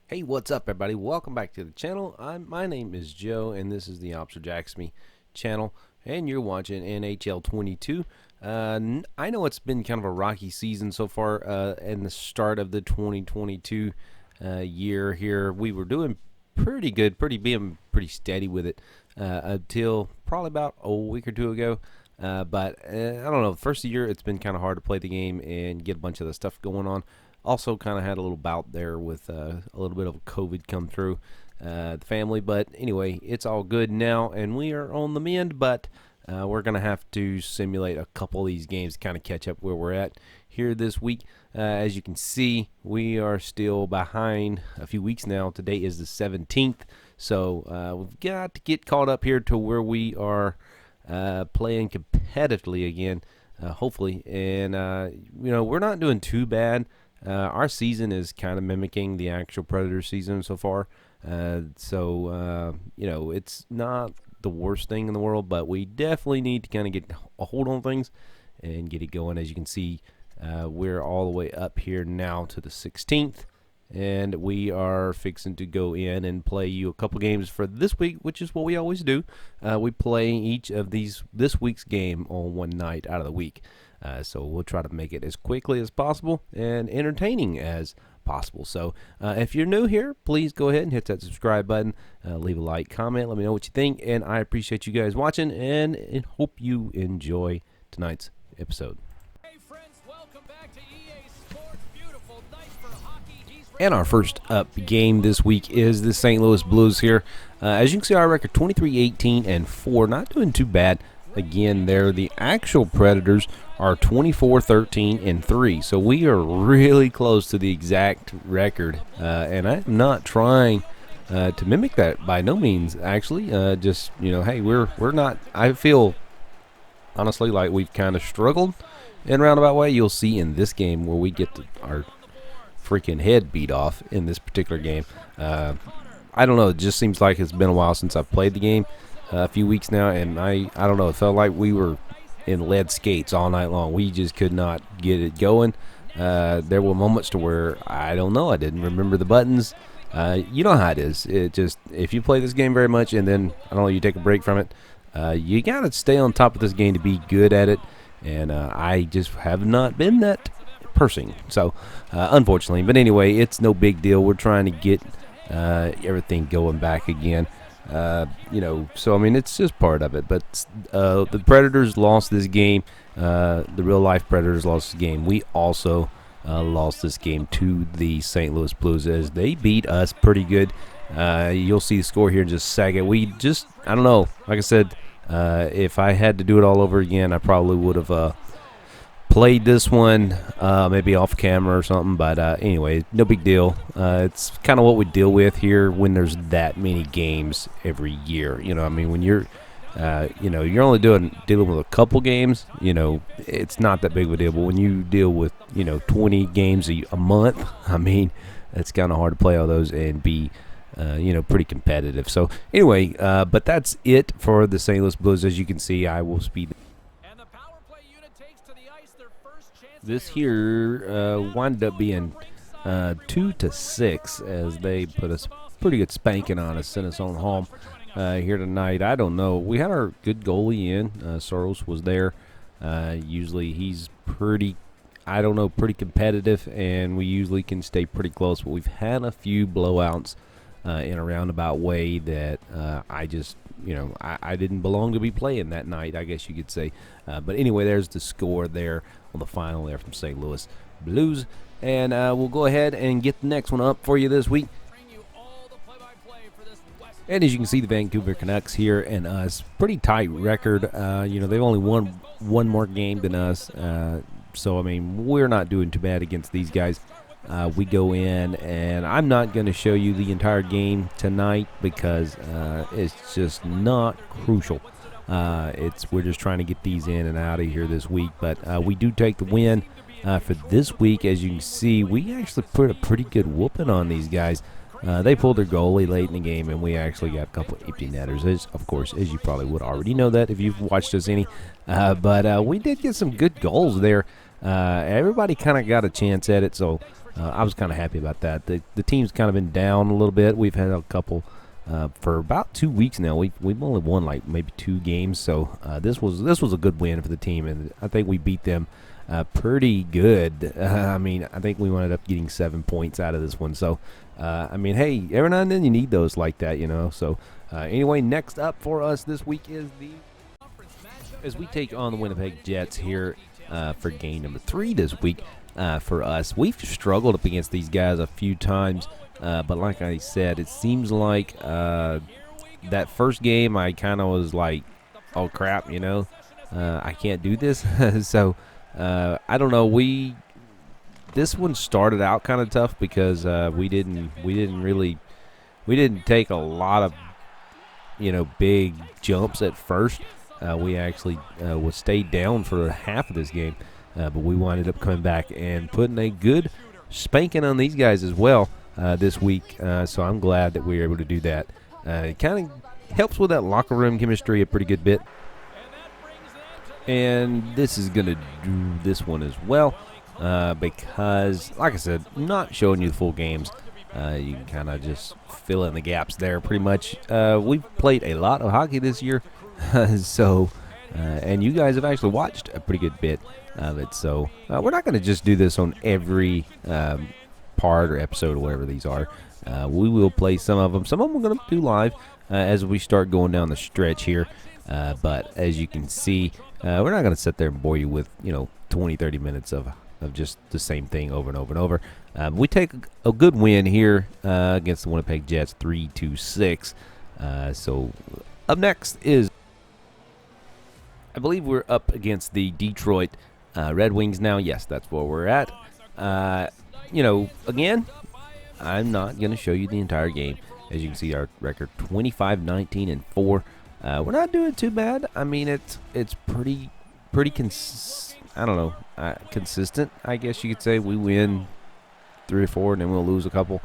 Hey, what's up, everybody? Welcome back to the channel. My name is Joe, and this is the Officer Jacksme channel, and you're watching NHL22. I know it's been kind of a rocky season so far in the start of the 2022 year here. We were doing pretty good, being pretty steady with it until probably about a week or two ago. But I don't know, the first of the year it's been kind of hard to play the game and get a bunch of the stuff going on. Also kind of had a little bout there with a little bit of COVID come through the family. But anyway, it's all good now, and we are on the mend. But we're going to have to simulate a couple of these games to kind of catch up where we're at here this week. As you can see, we are still behind a few weeks now. Today is the 17th. So we've got to get caught up here to where we are playing competitively again, hopefully. And, we're not doing too bad. Our season is kind of mimicking the actual Predator season so far. It's not the worst thing in the world, but we definitely need to kind of get a hold on things and get it going. As you can see, we're all the way up here now to the 16th, and we are fixing to go in and play you a couple games for this week, which is what we always do. We play each of this week's game on one night out of the week. So we'll try to make it as quickly as possible and entertaining as possible. So if you're new here, please go ahead and hit that subscribe button, leave a like, comment, let me know what you think, and I appreciate you guys watching and hope you enjoy tonight's episode. Hey friends, welcome back to EA Sports. Beautiful night for hockey. And our first up game this week is the St. Louis Blues here. As you can see, our record 23-18-4, not doing too bad. Again, they're the actual Predators are 24-13-3, so we are really close to the exact record. And I'm not trying to mimic that by no means. Actually, hey, we're not. I feel honestly like we've kind of struggled in a roundabout way. You'll see in this game where we get our freaking head beat off in this particular game. I don't know. It just seems like it's been a while since I've played the game. A few weeks now, and I don't know, it felt like we were in lead skates all night long. We just could not get it going. There were moments to where I don't know, I didn't remember the buttons. You know how it is. It just, if you play this game very much and then I don't know, you take a break from it, you gotta stay on top of this game to be good at it, and I just have not been that person, so unfortunately. But anyway, it's no big deal. We're trying to get everything going back again. So I mean, it's just part of it. But the Predators lost this game. The real life Predators lost this game. We also lost this game to the St. Louis Blues as they beat us pretty good. You'll see the score here in just a second. I don't know. Like I said, if I had to do it all over again, I probably would have played this one maybe off camera or something, but anyway, no big deal. It's kind of what we deal with here when there's that many games every year. I mean, when you're you're only dealing with a couple games, it's not that big of a deal. But when you deal with 20 games a month, I mean, it's kind of hard to play all those and be pretty competitive. So anyway, but that's it for the St. Louis Blues. As you can see, I will speed. This here wound up being 2-6 as they put a pretty good spanking on us, sent us on home here tonight. I don't know. We had our good goalie in. Soros was there. Usually he's pretty competitive, and we usually can stay pretty close. But we've had a few blowouts in a roundabout way that I didn't belong to be playing that night, I guess you could say. But anyway, there's the score there on the final there from St. Louis Blues. And we'll go ahead and get the next one up for you this week. And as you can see, the Vancouver Canucks here and us, pretty tight record. They've only won one more game than us. So, I mean, we're not doing too bad against these guys. We go in, and I'm not going to show you the entire game tonight because it's just not crucial. We're just trying to get these in and out of here this week. But we do take the win for this week. As you can see, we actually put a pretty good whooping on these guys. They pulled their goalie late in the game, and we actually got a couple of empty netters. Of course, as you probably would already know that if you've watched us any. But we did get some good goals there. Everybody kind of got a chance at it, so I was kind of happy about that. The team's kind of been down a little bit. We've had a couple for about 2 weeks now. We've only won like maybe 2 games, so this was a good win for the team, and I think we beat them pretty good. I mean, I think we ended up getting 7 points out of this one. So, I mean, hey, every now and then you need those like that, you know. So, anyway, next up for us this week is as we take on the Winnipeg Jets here for game number 3 this week. For us, we've struggled up against these guys a few times, but like I said, it seems like that first game I kind of was like, oh crap, you know, I can't do this. So I don't know. This one started out kind of tough because we didn't take a lot of, you know, big jumps at first. We actually stayed down for half of this game. But we winded up coming back and putting a good spanking on these guys as well this week. So I'm glad that we were able to do that. It kind of helps with that locker room chemistry a pretty good bit. And this is going to do this one as well because, like I said, I'm not showing you the full games. You can kind of just fill in the gaps there pretty much. We've played a lot of hockey this year. So... and you guys have actually watched a pretty good bit of it, so we're not going to just do this on every part or episode or whatever these are. We will play some of them. Some of them we're going to do live as we start going down the stretch here. But as you can see, we're not going to sit there and bore you with 20, 30 minutes of just the same thing over and over and over. We take a good win here against the Winnipeg Jets, 3-6. So up next is, I believe we're up against the Detroit Red Wings now. Yes, that's where we're at. Again, I'm not going to show you the entire game. As you can see, our record 25-19-4. We're not doing too bad. I mean, it's pretty consistent, I guess you could say. We win 3 or 4, and then we'll lose a couple.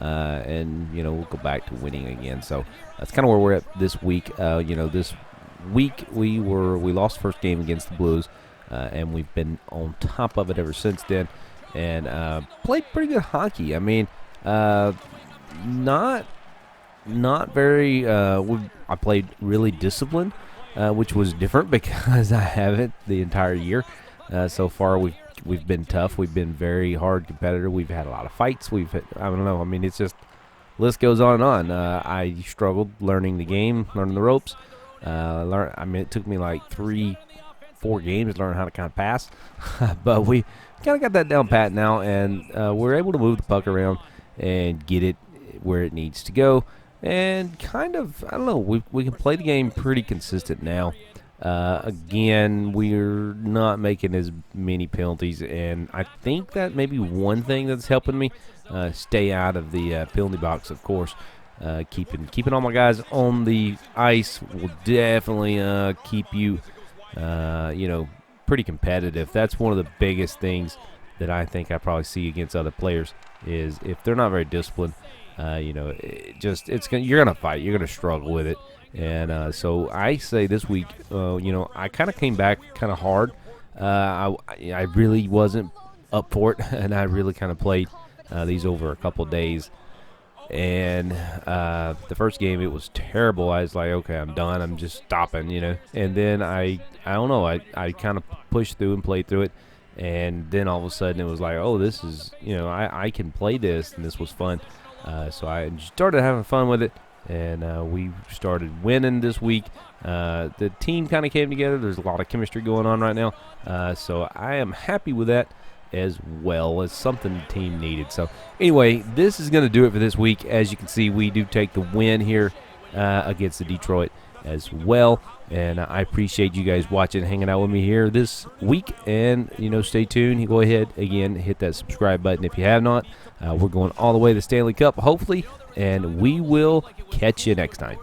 And we'll go back to winning again. So that's kind of where we're at this week. This week we lost the first game against the Blues, and we've been on top of it ever since then, and played pretty good hockey. I mean, not very. I played really disciplined, which was different because I haven't the entire year. So far, we've been tough. We've been very hard competitor. We've had a lot of fights. I don't know. I mean, it's just list goes on and on. I struggled learning the game, learning the ropes. It took me like 3-4 games to learn how to kind of pass, but we kind of got that down pat now, and we're able to move the puck around and get it where it needs to go, and kind of, I don't know, we can play the game pretty consistent now. Again, we're not making as many penalties, and I think that may be one thing that's helping me stay out of the penalty box, of course. Keeping all my guys on the ice will definitely keep you, pretty competitive. That's one of the biggest things that I think I probably see against other players is if they're not very disciplined, you're gonna fight, you're gonna struggle with it, and so I say this week, I kind of came back kind of hard. I really wasn't up for it, and I really kind of played these over a couple days. And the first game, it was terrible. I was like, okay, I'm done. I'm just stopping, And then I don't know. I kind of pushed through and played through it. And then all of a sudden it was like, oh, this is, I can play this, and this was fun. So I started having fun with it, and we started winning this week. The team kind of came together. There's a lot of chemistry going on right now. So I am happy with that, as well as something the team needed. So anyway, this is going to do it for this week. As you can see, we do take the win here against the Detroit as well, and I appreciate you guys watching, hanging out with me here this week, and stay tuned. Go ahead again, hit that subscribe button if you have not. We're going all the way to the Stanley Cup, hopefully, and we will catch you next time.